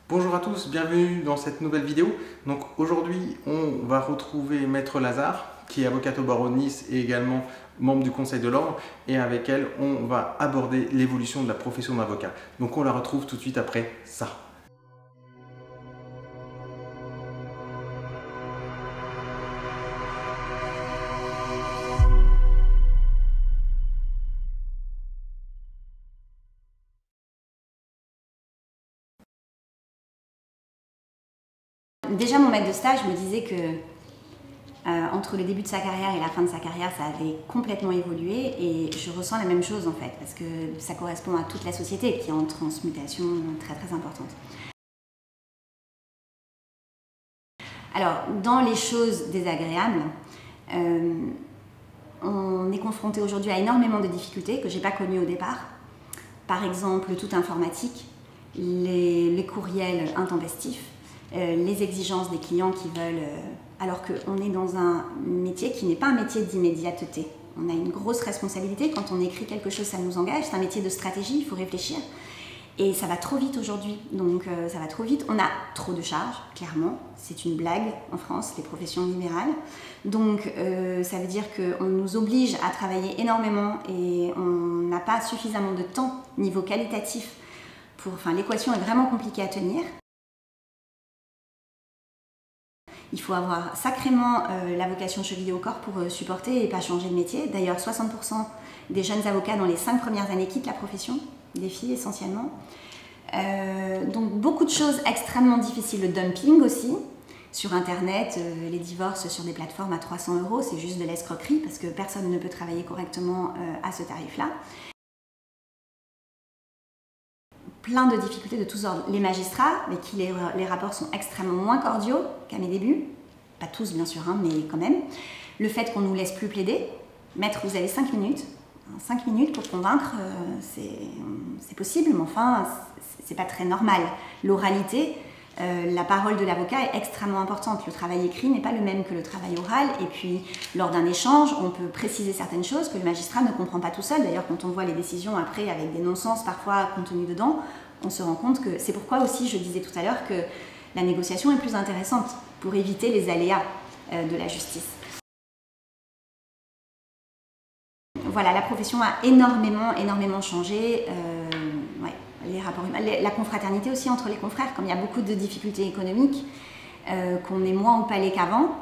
Bonjour à tous, bienvenue dans cette nouvelle vidéo. Donc aujourd'hui, on va retrouver Maître Lazare, qui est avocate au barreau de Nice et également membre du Conseil de l'Ordre. Et avec elle, on va aborder l'évolution de la profession d'avocat. Donc on la retrouve tout de suite après ça. Déjà, mon maître de stage me disait que entre le début de sa carrière et la fin de sa carrière, ça avait complètement évolué et je ressens la même chose en fait, parce que ça correspond à toute la société qui est en transmutation très très importante. Alors, dans les choses désagréables, on est confronté aujourd'hui à énormément de difficultés que je n'ai pas connues au départ. Par exemple, tout informatique, les courriels intempestifs, les exigences des clients qui veulent, alors qu'on est dans un métier qui n'est pas un métier d'immédiateté. On a une grosse responsabilité, quand on écrit quelque chose, ça nous engage, c'est un métier de stratégie, il faut réfléchir. Et ça va trop vite aujourd'hui, donc ça va trop vite. On a trop de charges, clairement, c'est une blague en France, les professions libérales. Donc ça veut dire qu'on nous oblige à travailler énormément et on n'a pas suffisamment de temps niveau qualitatif. L'équation est vraiment compliquée à tenir. Il faut avoir sacrément la vocation chevillée au corps pour supporter et pas changer de métier. D'ailleurs, 60% des jeunes avocats dans les 5 premières années quittent la profession, des filles essentiellement. Donc beaucoup de choses extrêmement difficiles. Le dumping aussi, sur internet, les divorces sur des plateformes à 300 €, c'est juste de l'escroquerie parce que personne ne peut travailler correctement à ce tarif-là. Plein de difficultés de tous ordres. Les magistrats, avec qui les rapports sont extrêmement moins cordiaux qu'à mes débuts, pas tous bien sûr, hein, mais quand même. Le fait qu'on ne nous laisse plus plaider, maître, vous avez 5 minutes. 5 minutes pour convaincre, c'est possible, mais enfin, c'est pas très normal. L'oralité, la parole de l'avocat est extrêmement importante. Le travail écrit n'est pas le même que le travail oral. Et puis, lors d'un échange, on peut préciser certaines choses que le magistrat ne comprend pas tout seul. D'ailleurs, quand on voit les décisions après, avec des non-sens parfois contenus dedans, on se rend compte que c'est pourquoi aussi, je disais tout à l'heure, que la négociation est plus intéressante pour éviter les aléas de la justice. Voilà, la profession a énormément changé. Les rapports humains, la confraternité aussi entre les confrères, comme il y a beaucoup de difficultés économiques, qu'on est moins au palais qu'avant,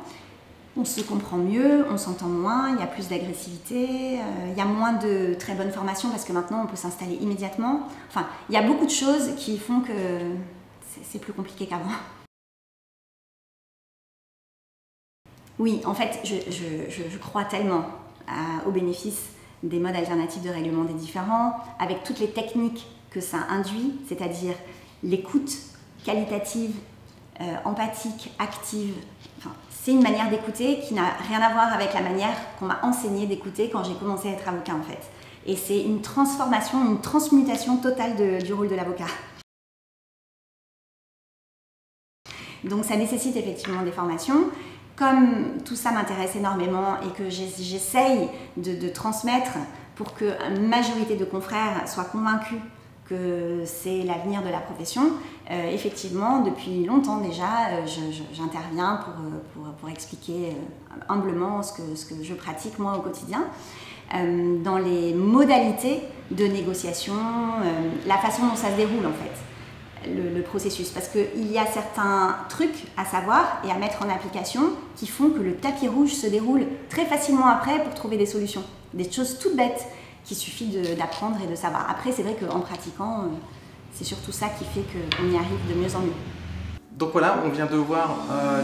on se comprend mieux, on s'entend moins, il y a plus d'agressivité, il y a moins de très bonnes formations parce que maintenant on peut s'installer immédiatement. Enfin, il y a beaucoup de choses qui font que c'est plus compliqué qu'avant. Oui, en fait, je crois tellement aux bénéfices des modes alternatifs de règlement des différends, avec toutes les techniques que ça induit, c'est-à-dire l'écoute qualitative, empathique, active. Enfin, c'est une manière d'écouter qui n'a rien à voir avec la manière qu'on m'a enseigné d'écouter quand j'ai commencé à être avocat en fait. Et c'est une transformation, une transmutation totale du rôle de l'avocat. Donc ça nécessite effectivement des formations. Comme tout ça m'intéresse énormément et que j'essaye de transmettre pour que une majorité de confrères soient convaincus que c'est l'avenir de la profession, effectivement, depuis longtemps déjà, j'interviens pour expliquer humblement ce que je pratique moi au quotidien, dans les modalités de négociation, la façon dont ça se déroule en fait. Le processus, parce qu'il y a certains trucs à savoir et à mettre en application qui font que le tapis rouge se déroule très facilement après pour trouver des solutions. Des choses toutes bêtes qu'il suffit d'apprendre et de savoir. Après, c'est vrai qu'en pratiquant, c'est surtout ça qui fait qu'on y arrive de mieux en mieux. Donc voilà, on vient de voir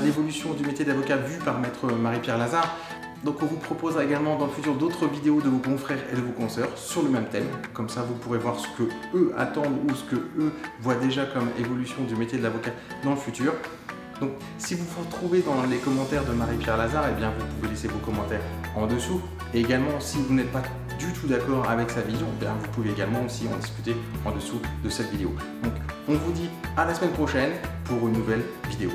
l'évolution du métier d'avocat vu par Maître Marie-Pierre Lazare. Donc on vous propose également dans le futur d'autres vidéos de vos confrères et de vos consoeurs sur le même thème. Comme ça vous pourrez voir ce que eux attendent ou ce que eux voient déjà comme évolution du métier de l'avocat dans le futur. Donc si vous vous retrouvez dans les commentaires de Marie-Pierre Lazare, eh bien vous pouvez laisser vos commentaires en dessous. Et également si vous n'êtes pas du tout d'accord avec sa vision, eh bien, vous pouvez également aussi en discuter en dessous de cette vidéo. Donc on vous dit à la semaine prochaine pour une nouvelle vidéo.